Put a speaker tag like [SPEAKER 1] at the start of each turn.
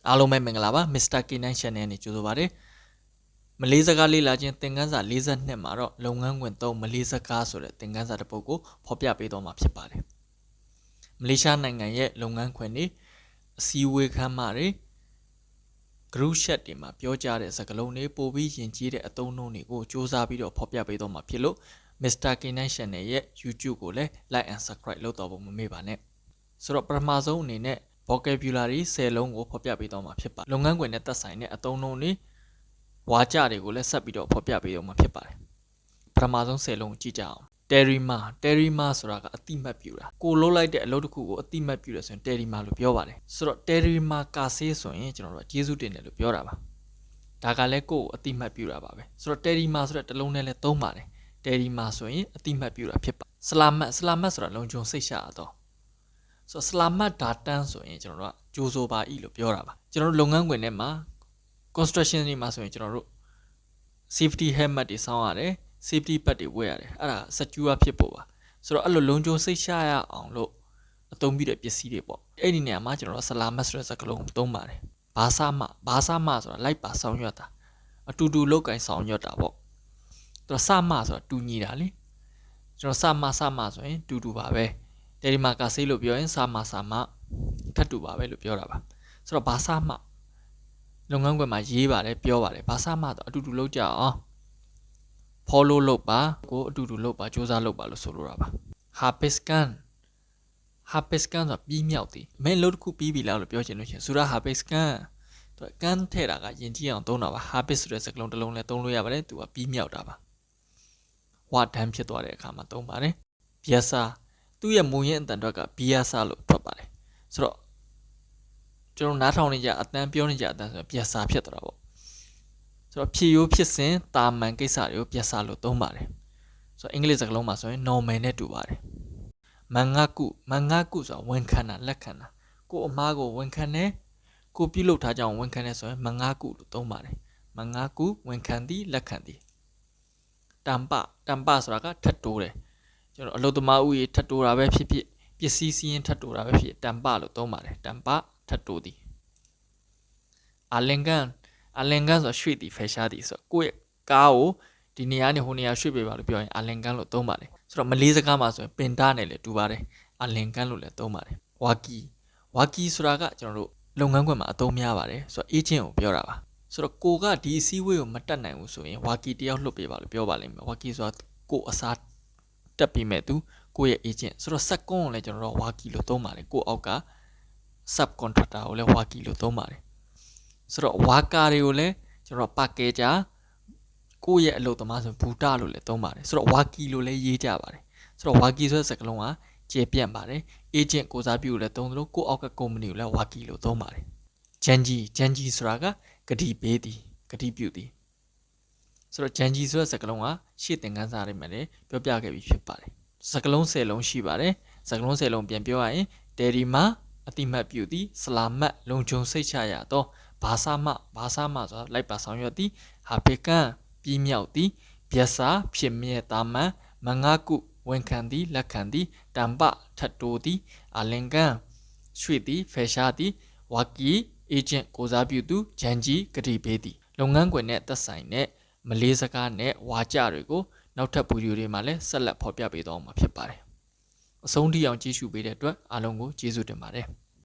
[SPEAKER 1] အားလုံးပဲမင်္ဂလာပါ Mr. K9 Channel နဲ့ကြိုဆိုပါရစေမလေးစကားလေးလာခြင်းသင်ခန်းစာ42မှာတော့လုပ်ငန်းခွင်3မလေးစကားဆိုတဲ့သင်ခန်းစာတစ်ပုဒ်ကိုဖော်ပြပေးတော့မှာဖြစ်ပါတယ်မလေးရှားနိုင်ငံရဲ့လုပ်ငန်းခွင်တွေအစည်းအဝေးခန်းမတွေ group chat တွေမှာပြောကြားတဲ့စကားလုံးတွေပို့ပြီးယဉ်ကျေးတဲ့အသုံးအနှုန်းတွေကိုစူးစမ်းပြီးတော့ဖော်ပြပေးတော့မှာဖြစ်လို့ Mr. K9 Channel ရဲ့ YouTube ကိုလည်း like and subscribe လုပ်တော့ဖို့မမေ့ပါနဲ့ဆိုတော့ပထမဆုံးအနေနဲ့vocabulary 10လုံးကိုဖော်ပြပေးတော့မှာဖြစ်ပါလုပ်ငန်းခွင်နဲ့သက်ဆိုင်တဲ့အသုံးအနှုန်းတွေဝါကြတွေကိုလည်းဆက်ပြီးတော့ဖော်ပြပေးတော့မှာဖြစ်ပါတယ်ပထမဆုံး10လုံးကိုကြည့်ကြအောင် terima ဆိုတာကအတိမတ်ပြုတာကိုလုံးလိုက်တဲ့အလုပ်တစ်ခုကိုအတိမတ်ပြုတယ်ဆိုရင် terima လို့ပြောပါတယ်ဆိုတော့ terima kasih ဆိုရင်ကျွန်တော်တို့ကျေးဇူးတင်တယ်လို့ပြောတာပါဒါကလည်းကိုယ်ကိုအတိမတ်ပြုတာပါပဲဆိုတော့ terima ဆိုတဲ့တစ်လုံးနဲ့လည်းသုံးပါတယ် terima ဆိုရင်အတိမတ်ပြုတာဖြစ်ပါselamat ဆိုတာလုံခြုံစိတ်ရှာတော့ဆိုselamat datang ဆိုရင်ကျွန်တော်တို့ကကြိုးဆိုပါ၏လို့ပြောတာပါကျွန်တော်တို့လုပ်ငန်းခွင်ထဲမှာ construction တွေမှာဆိုရင်ကျွန်တော်တို့ safety helmet တွေဆောင်းရတယ် safety belt တွေဝတ်ရတယ်အဲ့ဒါ secure ဖြစ်ဖို့ပါဆိုတော့အဲ့လိုလုံခြုံစိတ်ရှာရအောင်လို့အသုံးပြုတဲ့ပစ္စည်းတွေပေါ့အဲ့ဒီနေရာမှာကျွန်တော်တို့ selamat ဆိုတဲ့စကားလုံးကိုသုံးပါတယ်ဘာသာမဆိုတာလိုက်ပါဆောင်ရွက်တာအတူတူလောက်ကင်ဆောင်ရွက်တာပေါ့သူကစမဆိုတာတူညီတာလေကျွန်တော်စမဆိုရင်တူတူပါပဲterima kasih လို့ပြောရင်စမထပ်တူပါပဲလို့ပြောတာပါဆိုတော့ဘာစမလုပ်ငန်းခွင်မှာရေးပါတယ်ပြောပါတယ်ဘာစမတော့အတူတူလုပ်ကြအောင် follow လုပ်ပါကိုအတူတူလုပ်ပါစူးစမ်းလုပ်ပါလို့ဆိုလိုတာပါ habiskan ဆိုတာပြီးမြောက်သည်မင်းလုပ်တစ်ခုပြီးပြီလားလို့ပြောချင်လို့ရှိရင် surah habiskan သူကကန်ထဲတာကယဉ်ကျေးအောင်သုံးတာပါ habis ဆိုတဲ့စကားလုံးတစ်လုံးလည်းသုံးလို့ရပါတယ်သူကပြီးမြောက်တာပါဝါဒန်းဖြစ်သွားတဲ့အခါမှာသုံးပါတယ် biasa သူ့ရဲ့မူရင်းအတန်တော့က biasa လို့ထွက်ပါတယ်ဆိုတော့ကျွန်တော်နားထောင်နေကြအတန်ပြောနေကြအတန်ဆိုတော့ biasa ဖြစ်သွားတာပေါ့ဆိုတော့ဖြည့်ရိုးဖြစ်စဉ်တာမန်ကိစ္စတွေကို biasa လို့သုံးပါတယ်ဆိုတော့အင်္ဂလိပ်စကားလုံးမှာဆိုရင် normal နဲ့တူပါတယ်မန်ငါကုဆိုတာဝန်ခံတာလက်ခံတာကိုအမားကိုဝန်ခံတယ်ကိုပြုလုပ်ထားကြအောင်ဝန်ခံတယ်ဆိုရင်မန်ငါကုလို့သုံးပါတယ်မန်ငါကုဝန်ခံသည်လက်ခံသည်တမ်ပဆိုတာကထပ်တိုးတယ်ကျွန်တော်အလုသမားဥယေထပ်တိုးတာပဲဖြစ်ဖြစ်ပစ္စည်းစီးရင်ထပ်တိုးတာပဲဖြစ်တမ်ပလို့သုံးပါတယ်တမ်ပထပ်တိုးသည်အလင်ကန်ဆိုရွှေ့သည်ဖယ်ရှားသည်ဆိုကိုယ့်ရဲ့ကားကိုဒီနေရာနဲ့ဟိုနေရာရွှေ့ပေးပါလို့ပြောရင်အလင်ကန်လို့သုံးပါတယ်ဆိုတော့မလေးစကားမှာဆိုရင်ပင်တာနဲ့လည်းတူပါတယ်အလင်ကန်လို့လည်းသုံးပါတယ်ဝါကီဆိုတာကကျွန်တော်တို့လုပ်ငန်းခွင်မှာအသုံးများပါတယ်ဆိုတော့အေဂျင့်ကိုပြောတာပါဆိုတော့ကိုကဒီအစည်းအဝေးကိုမတက်နိုင်ဘူးဆိုရင်ဝါကီတယောက်လွှတ်ပေးပါလို့ပြောပါလိမ့်မယ်ဝါကီဆိုတာကိုအစားတက်ပြီးမဲ့သူကိုရဲ့ agent ဆိုတော့ second ကိုလည်းကျွန်တော်တို့ဝါကီလို့သုံးပါတယ်ကိုအောက်က sub contractor ကိုလည်းဝါကီလို့သုံးပါတယ်ဆိုတော့ဝါကာတွေကိုလည်းကျွန်တော် packager ကိုရဲ့အလုပ်သမားဆိုဘူတာလို့လည်းသုံးပါတယ်ဆိုတော့ဝါကီလို့လည်းရေးကြပါတယ်ဆိုတော့ဝါကီဆိုတဲ့စကားလုံးကကျေပြန့်ပါတယ် agent ကိုစားပြုလို့လည်းသုံးသလိုကိုအောက်က company ကိုလည်းဝါကီလို့သုံးပါတယ်ဂျန်ဂျီဆိုတာကဂတိပေးသည်ဂတိပြုသည်ဆိုတော့ဂျန်ဂျီဆိုတဲ့စကားလုံးကရှေ့သင်ခန်းစာတွေမှာလည်းပြောပြခဲ့ပြီးဖြစ်ပါတယ်စကားလုံး10လုံးရှိပါတယ်စကားလုံး10လုံးပြန်ပြောရရင် terima အတိမတ်ပြုသည် selamat လုံခြုံစိတ်ချရသောဘာသာမဆိုတာလိုက်ပါဆောင်ရွက်သည် habiskan ပြီးမြောက်သည် biasa ဖြစ်မြဲတာမန်မငါကုဝန်ခံသည်လက်ခံသည်တမ်ပထတ်တိုးသည်အလင်ကန်ရွှေ့သည်ဖယ်ရှားသည်ဝါကီ agent ကိုစားပြုသူဂျန်ဂျီဂတိပေးသည်လုပ်ငန်းခွင်နဲ့သက်ဆိုင်တဲ့မလေးစကားနဲ့ဝါကြတွေကိုနောက်ထပ်ဗီဒီယိုတွေမှာလည်းဆက်လက်ဖော်ပြပေးသွားမှာဖြစ်ပါတယ်အဆုံးထိအောင်ကြည့်ရှုပေးတဲ့အတွက်အားလုံးကိုကျေးဇူးတင်ပါတယ်